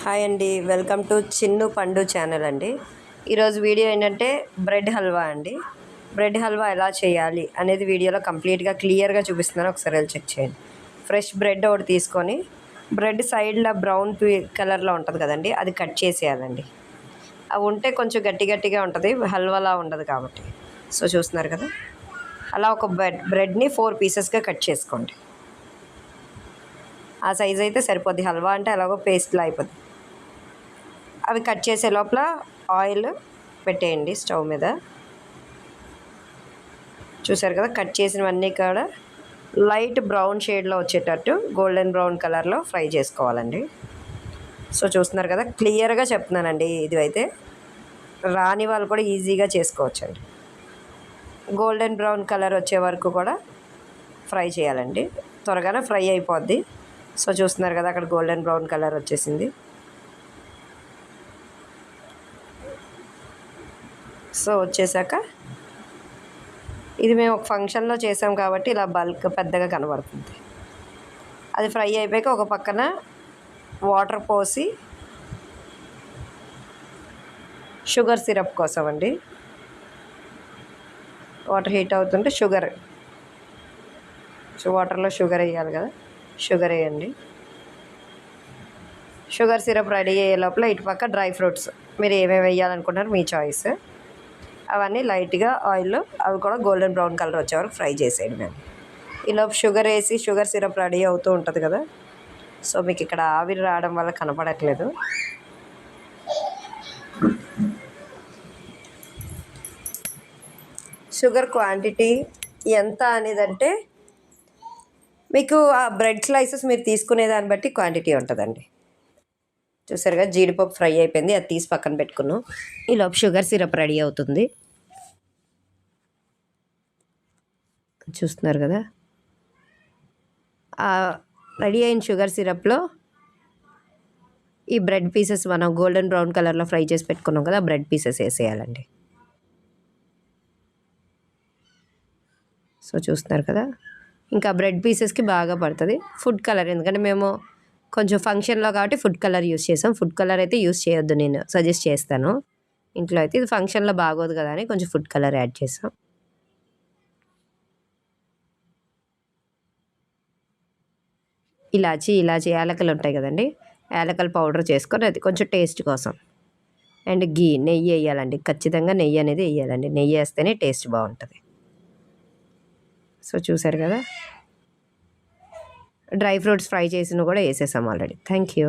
Hi అండి, welcome to Chinnu పండు channel అండి. ఈరోజు వీడియో ఏంటంటే బ్రెడ్ హల్వా అండి. బ్రెడ్ హల్వా ఎలా చేయాలి అనేది వీడియోలో కంప్లీట్గా క్లియర్గా చూపిస్తున్నాను. ఒకసారి వెళ్ళి చెక్ చేయండి. ఫ్రెష్ బ్రెడ్ ఒకటి తీసుకొని బ్రెడ్ సైడ్లో బ్రౌన్ కలర్లో ఉంటుంది కదండి, అది కట్ చేసేయాలండి. అవి ఉంటే కొంచెం గట్టి గట్టిగా ఉంటుంది, హల్వాలా ఉండదు కాబట్టి. సో చూస్తున్నారు కదా, అలా ఒక బ్రెడ్ని 4 పీసెస్గా కట్ చేసుకోండి. ఆ సైజ్ అయితే సరిపోద్ది. హల్వా అంటే ఎలాగో పేస్ట్లా అయిపోద్ది. అవి కట్ చేసే లోపల ఆయిల్ పెట్టేయండి స్టవ్ మీద. చూసారు కదా, కట్ చేసినవన్నీ కూడా లైట్ బ్రౌన్ షేడ్లో వచ్చేటట్టు గోల్డెన్ బ్రౌన్ కలర్లో ఫ్రై చేసుకోవాలండి. సో చూస్తున్నారు కదా, క్లియర్గా చెప్తున్నానండి. ఇది అయితే రాని వాళ్ళు కూడా ఈజీగా చేసుకోవచ్చండి. గోల్డెన్ బ్రౌన్ కలర్ వచ్చే వరకు కూడా ఫ్రై చేయాలండి. త్వరగానే ఫ్రై అయిపోద్ది. సో చూస్తున్నారు కదా, అక్కడ గోల్డెన్ బ్రౌన్ కలర్ వచ్చేసింది. సో వచ్చేసాక ఇది మేము ఒక ఫంక్షన్లో చేసాం కాబట్టి ఇలా బల్క్ పెద్దగా కనబడుతుంది. అది ఫ్రై అయిపోయాక ఒక పక్కన వాటర్ పోసి షుగర్ సిరప్ కోసం అండి. వాటర్ హీట్ అవుతుంటే వాటర్లో షుగర్ వేయాలి కదా, షుగర్ వేయండి. షుగర్ సిరప్ రెడీ అయ్యే లోపల ఇటు పక్క డ్రై ఫ్రూట్స్ మీరు ఏమేమి వేయాలనుకుంటున్నారు మీ చాయిస్. అవన్నీ లైట్గా ఆయిల్లో అవి కూడా గోల్డెన్ బ్రౌన్ కలర్ వచ్చే వరకు ఫ్రై చేసేయండి. మేము ఈలోపు షుగర్ వేసి షుగర్ సిరప్ రెడీ అవుతూ ఉంటుంది కదా. సో మీకు ఇక్కడ ఆవిరి రావడం వల్ల కనపడట్లేదు. షుగర్ క్వాంటిటీ ఎంత అనేదంటే మీకు ఆ బ్రెడ్ స్లైసెస్ మీరు తీసుకునే దాన్ని బట్టి క్వాంటిటీ ఉంటుందండి. చూసారుగా, జీడిపప్పు ఫ్రై అయిపోయింది, అది తీసి పక్కన పెట్టుకున్నాం. ఈలోపు షుగర్ సిరప్ రెడీ అవుతుంది. చూస్తున్నారు కదా, రెడీ అయిన షుగర్ సిరప్లో ఈ బ్రెడ్ పీసెస్ మనం గోల్డెన్ బ్రౌన్ కలర్లో ఫ్రై చేసి పెట్టుకున్నాం కదా, బ్రెడ్ పీసెస్ వేసేయాలండి. సో చూస్తున్నారు కదా, ఇంకా బ్రెడ్ పీసెస్కి బాగా పడుతుంది ఫుడ్ కలర్. ఎందుకంటే మేము కొంచెం ఫంక్షన్లో కాబట్టి ఫుడ్ కలర్ యూస్ చేసాం. ఫుడ్ కలర్ అయితే యూస్ చేయొద్దు, నేను సజెస్ట్ చేస్తాను. ఇంట్లో అయితే ఇది ఫంక్షన్లో బాగోదు కదా అని కొంచెం ఫుడ్ కలర్ యాడ్ చేసాం. ఇలాచి యాలకలు ఉంటాయి కదండి, యాలకల పౌడర్ చేసుకొని అది కొంచెం టేస్ట్ కోసం. అండ్ నెయ్యి వేయాలండి, ఖచ్చితంగా నెయ్యి అనేది వేయాలండి. నెయ్యి వేస్తేనే టేస్ట్ బాగుంటుంది. సో చూసారు కదా, డ్రై ఫ్రూట్స్ ఫ్రై చేసిన కూడా వేసేసాం ఆల్రెడీ. Thank you.